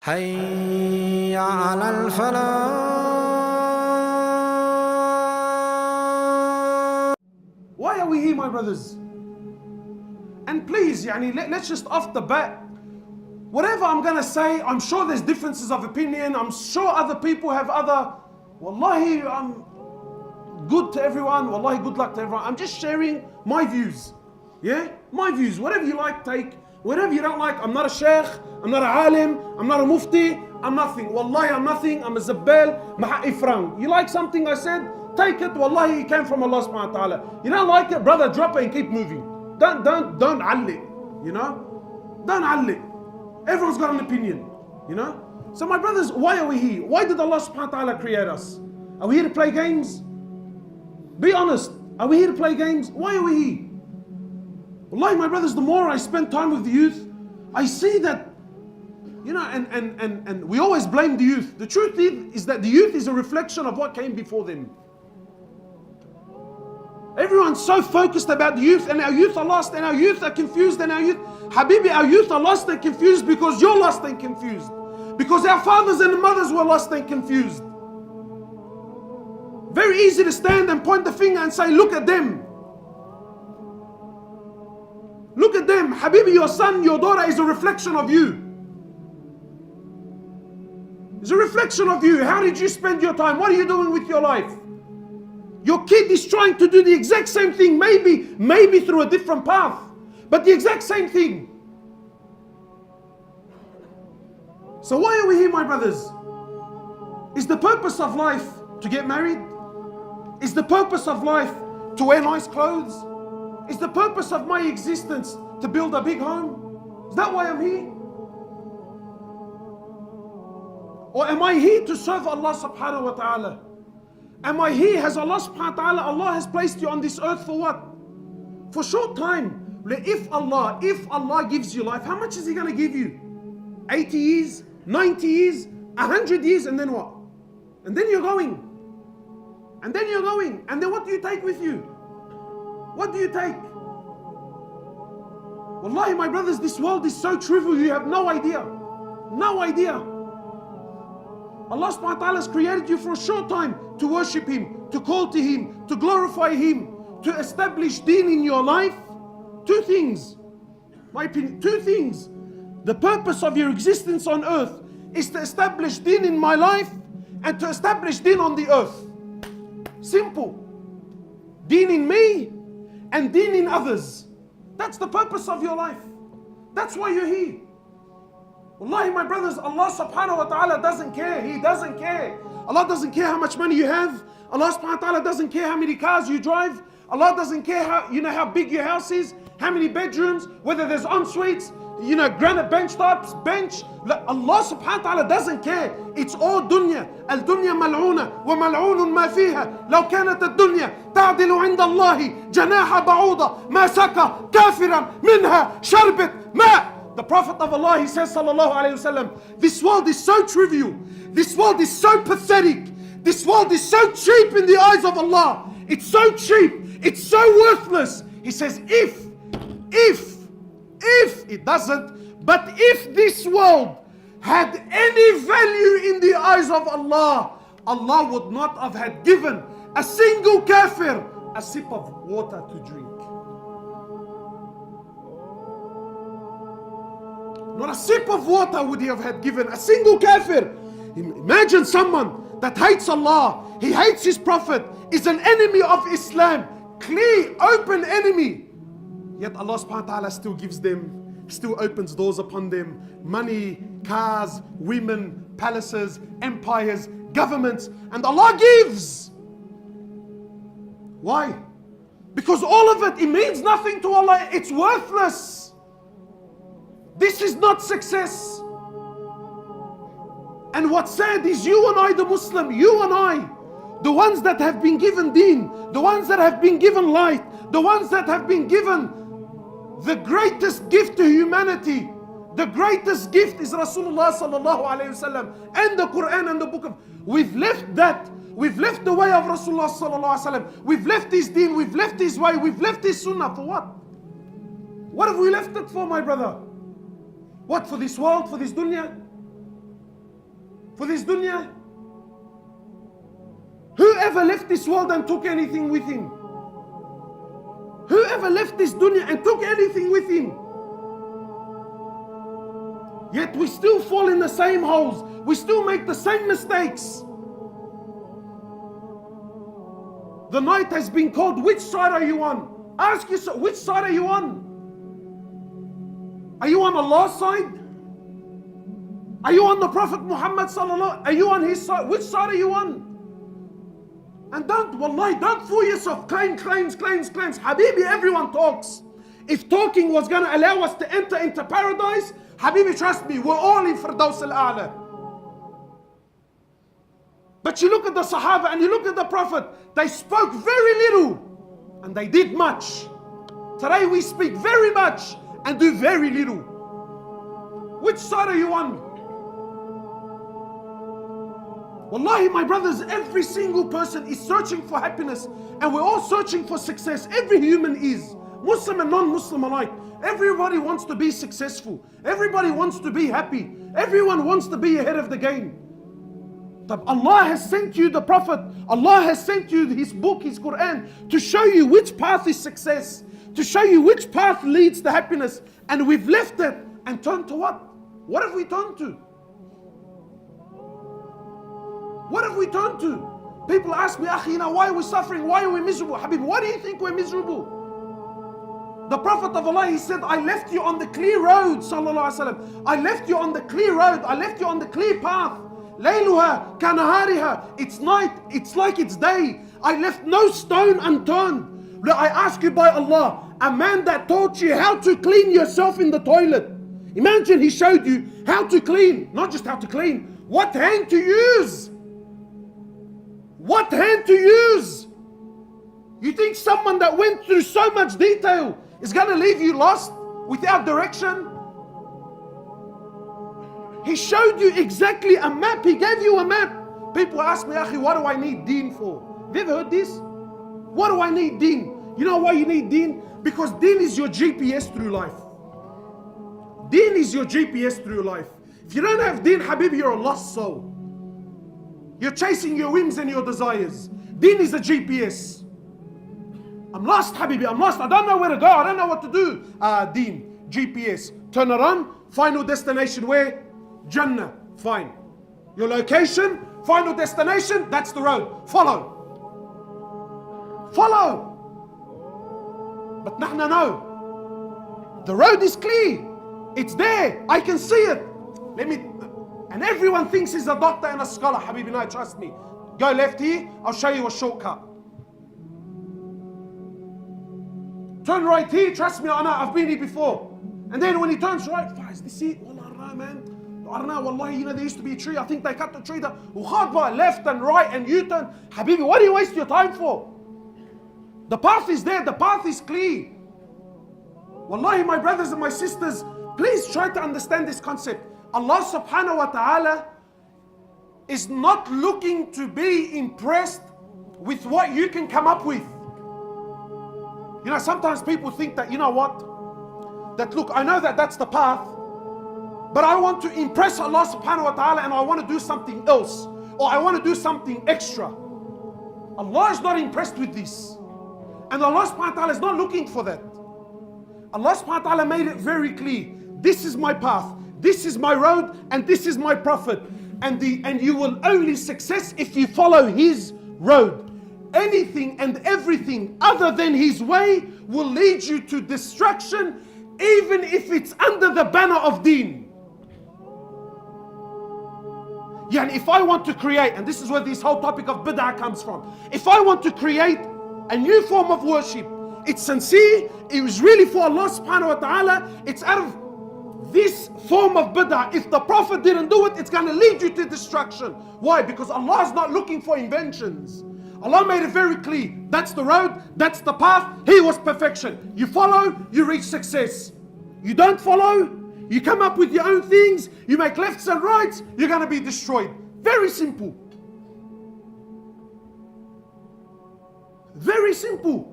حي على الفلاح. Why are we here, my brothers? And please, let's just off the bat, whatever I'm going to say, I'm sure there's differences of opinion. I'm sure other people have other. Wallahi, I'm good to everyone. Wallahi, good luck to everyone. I'm just sharing my views. Yeah? My views. Whatever you like, take. Whatever you don't like, I'm not a sheikh. I'm not a alim. I'm not a mufti. I'm nothing. Wallahi, I'm nothing. I'm a zabbal. Maha'i frang. You like something I said? Take it. Wallahi, it came from Allah subhanahu wa ta'ala. You don't like it, brother, drop it and keep moving. Don't alli. You know? Don't alli. Everyone's got an opinion. You know? So my brothers, why are we here? Why did Allah subhanahu wa ta'ala create us? Are we here to play games? Be honest. Are we here to play games? Why are we here? Wallahi, my brothers, the more I spend time with the youth, I see that, and we always blame the youth. The truth is that the youth is a reflection of what came before them. Everyone's so focused about the youth, and our youth are lost, and our youth are confused, and our youth, Habibi, our youth are lost and confused because you're lost and confused. Because our fathers and mothers were lost and confused. Very easy to stand and point the finger and say, look at them. Look at them. Habibi, your son, your daughter is a reflection of you. It's a reflection of you. How did you spend your time? What are you doing with your life? Your kid is trying to do the exact same thing, maybe through a different path, but the exact same thing. So why are we here, my brothers? Is the purpose of life to get married? Is the purpose of life to wear nice clothes? Is the purpose of my existence to build a big home? Is that why I'm here? Or am I here to serve Allah subhanahu wa ta'ala? Am I here? Has Allah subhanahu wa ta'ala, Allah has placed you on this earth for what? For short time. If Allah gives you life, how much is He going to give you? 80 years? 90 years? 100 years? And then what? And then you're going. And then you're going. And then what do you take with you? What do you take? Wallahi, my brothers, this world is so trivial, you have no idea. No idea. Allah subhanahu wa ta'ala has created you for a short time to worship Him, to call to Him, to glorify Him, to establish deen in your life. Two things. My opinion, two things. The purpose of your existence on earth is to establish deen in my life and to establish deen on the earth. Simple. Deen in me and deen in others. That's the purpose of your life. That's why you're here. Wallahi, my brothers, Allah subhanahu wa ta'ala doesn't care. He doesn't care. Allah doesn't care how much money you have. Allah subhanahu wa ta'ala doesn't care how many cars you drive. Allah doesn't care how big your house is, how many bedrooms, whether there's en-suites, granite bench tops, bench. Allah subhanahu wa ta'ala doesn't care. It's all dunya. Al-dunya mal'una wa mal'unun ma fiha. Law kanat ad-dunya ta'dilu 'inda Allahi janaha ba'uda ma saka kafiran minha sharbet ma. The Prophet of Allah, he says, sallallahu alayhi wasallam, this world is so trivial. This world is so pathetic. This world is so cheap in the eyes of Allah. It's so cheap. It's so worthless. He says, if it doesn't, but if this world had any value in the eyes of Allah, Allah would not have had given a single kafir a sip of water to drink. Not a sip of water would He have had given a single kafir. Imagine someone that hates Allah, he hates His Prophet, is an enemy of Islam, clear, open enemy. Yet Allah subhanahu wa ta'ala still gives them, still opens doors upon them, money, cars, women, palaces, empires, governments, and Allah gives. Why? Because all of it means nothing to Allah. It's worthless. This is not success. And what's sad is you and I, the Muslim, you and I, the ones that have been given deen, the ones that have been given light, the ones that have been given the greatest gift to humanity. The greatest gift is Rasulullah sallallahu alayhi wasallam and the Quran and the book of. We've left that. We've left the way of Rasulullah sallallahu alayhi wasallam. We've left his deen. We've left his way. We've left his sunnah for what? What have we left it for, my brother? What, for this world, for this dunya? For this dunya? Whoever left this world and took anything with him? Whoever left this dunya and took anything with him? Yet we still fall in the same holes. We still make the same mistakes. The night has been called. Which side are you on? Ask yourself, which side are you on? Are you on Allah's side? Are you on the Prophet Muhammad sallallahu? Are you on his side? Which side are you on? And wallahi, don't fool yourself. Claims. Habibi, everyone talks. If talking was going to allow us to enter into paradise, Habibi, trust me, we're all in Firdaus al-A'la. But you look at the Sahaba and you look at the Prophet, they spoke very little and they did much. Today we speak very much and do very little. Which side are you on? Wallahi, my brothers, every single person is searching for happiness and we're all searching for success. Every human is. Muslim and non-Muslim alike. Everybody wants to be successful. Everybody wants to be happy. Everyone wants to be ahead of the game. Allah has sent you the Prophet. Allah has sent you His book, His Quran, to show you which path is success, to show you which path leads to happiness. And we've left it and turned to what? What have we turned to? What have we turned to? People ask me, Akhi, why are we suffering? Why are we miserable? Habib, why do you think we're miserable? The Prophet of Allah, he said, I left you on the clear road, sallallahu alaihi wasallam. I left you on the clear road. I left you on the clear path. Layluha kanahariha. It's night, it's like it's day. I left no stone unturned. Look, I ask you by Allah, a man that taught you how to clean yourself in the toilet. Imagine he showed you how to clean, not just how to clean, what hand to use. What hand to use? You think someone that went through so much detail is going to leave you lost without direction? He showed you exactly a map. He gave you a map. People ask me, Akhi, what do I need deen for? Have you ever heard this? What do I need deen? You know why you need deen? Because deen is your GPS through life. Deen is your GPS through life. If you don't have deen, Habib, you're a lost soul. You're chasing your whims and your desires. Deen is a GPS. I'm lost, Habibi, I'm lost. I don't know where to go. I don't know what to do. Deen, GPS. Turn around, final destination where? Jannah. Fine. Your location, final destination, that's the road. Follow. Follow. But nahna no. The road is clear. It's there. I can see it. And everyone thinks he's a doctor and a scholar. Habibi, no, trust me. Go left here, I'll show you a shortcut. Turn right here, trust me, I know, I've been here before. And then when he turns right, is this it? Wallah, I don't know, man. I don't know, wallahi, there used to be a tree. I think they cut the tree down. Left and right and U-turn. Habibi, what do you waste your time for? The path is there, the path is clear. Wallahi, my brothers and my sisters, please try to understand this concept. Allah subhanahu wa ta'ala is not looking to be impressed with what you can come up with. You know, sometimes people think that, you know what? That look, I know that that's the path, but I want to impress Allah subhanahu wa ta'ala and I want to do something else. Or I want to do something extra. Allah is not impressed with this. And Allah subhanahu wa ta'ala is not looking for that. Allah subhanahu wa ta'ala made it very clear. This is my path. This is my road and this is my prophet. And you will only success if you follow his road. Anything and everything other than his way will lead you to destruction, even if it's under the banner of deen. Yeah, and if I want to create, and this is where this whole topic of bid'ah comes from. If I want to create a new form of worship, it's sincere, it was really for Allah subhanahu wa ta'ala, it's out of this form of bid'ah. If the Prophet didn't do it, it's going to lead you to destruction. Why? Because Allah is not looking for inventions. Allah made it very clear. That's the road, that's the path. He was perfection. You follow, you reach success. You don't follow, you come up with your own things, you make lefts and rights, you're going to be destroyed. Very simple. Very simple.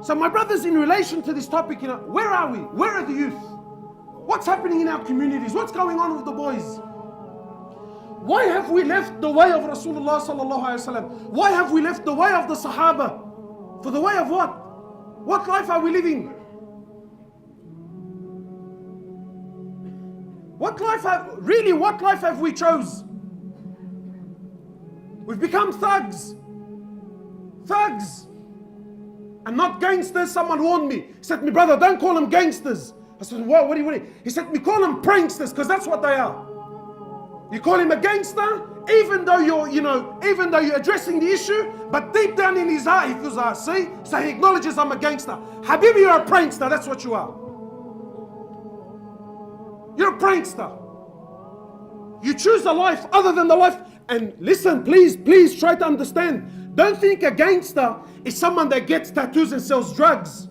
So my brothers, in relation to this topic, where are we? Where are the youth? What's happening in our communities? What's going on with the boys? Why have we left the way of Rasulullah sallallahu alaihi wasallam? Why have we left the way of the Sahaba? For the way of what? What life are we living? What life have we chose? We've become thugs. Thugs. And not gangsters. Someone warned me. He said to me, brother, don't call them gangsters. I said, what do you? He said to me, call them pranksters, because that's what they are. You call him a gangster, even though you're addressing the issue, but deep down in his heart, he feels, see? So he acknowledges I'm a gangster. Habibi, you're a prankster, that's what you are. You're a prankster. You choose a life other than the life. And listen, please try to understand. Don't think a gangster is someone that gets tattoos and sells drugs.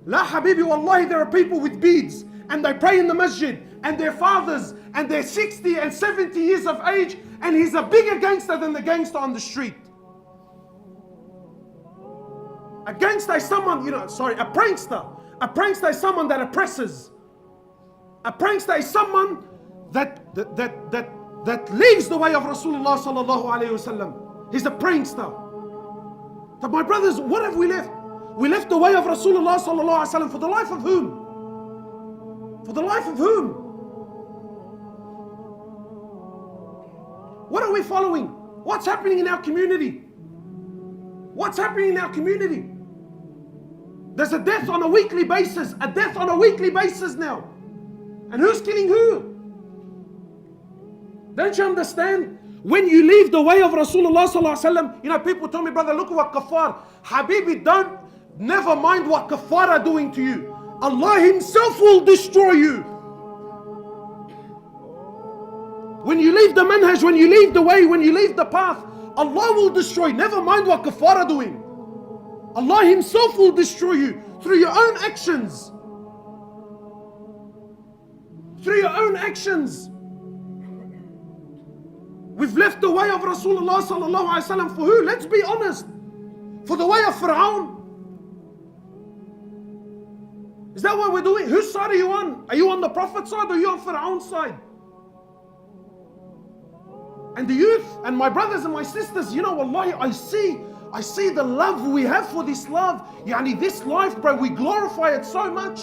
La habibi, wallahi, there are people with beads and they pray in the masjid and their fathers and they're 60 and 70 years of age, and he's a bigger gangster than the gangster on the street. A gangster is someone, a prankster. A prankster is someone that oppresses. A prankster is someone that leaves the way of Rasulullah sallallahu alaihi wasallam. He's a prankster. But my brothers, what have we left? We left the way of Rasulullah sallallahu alaihi wasallam for the life of whom? For the life of whom? What are we following? What's happening in our community? What's happening in our community? There's a death on a weekly basis. A death on a weekly basis now. And who's killing who? Don't you understand? When you leave the way of Rasulullah sallallahu alaihi wasallam, people tell me, brother, look at what kafar. Habibi, never mind what kafar are doing to you. Allah himself will destroy you. When you leave the manhaj, when you leave the way, when you leave the path, Allah will destroy. Never mind what kafar are doing. Allah himself will destroy you through your own actions. Through your own actions. We've left the way of Rasulullah sallallahu alaihi wasallam for who? Let's be honest. For the way of Fir'aun. Is that what we're doing? Whose side are you on? Are you on the Prophet's side or are you on Fir'aun's side? And the youth and my brothers and my sisters, wallahi, I see the love we have for this love. This life, bro, we glorify it so much.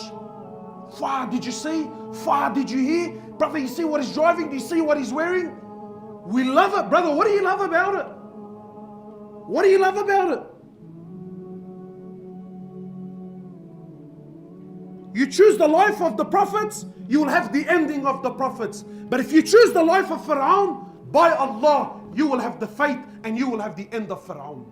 Far, did you see? Far, did you hear? Brother, you see what he's driving? Do you see what he's wearing? We love it. Brother, what do you love about it? What do you love about it? You choose the life of the prophets, you will have the ending of the prophets. But if you choose the life of Fir'aun, by Allah, you will have the fate and you will have the end of Fir'aun.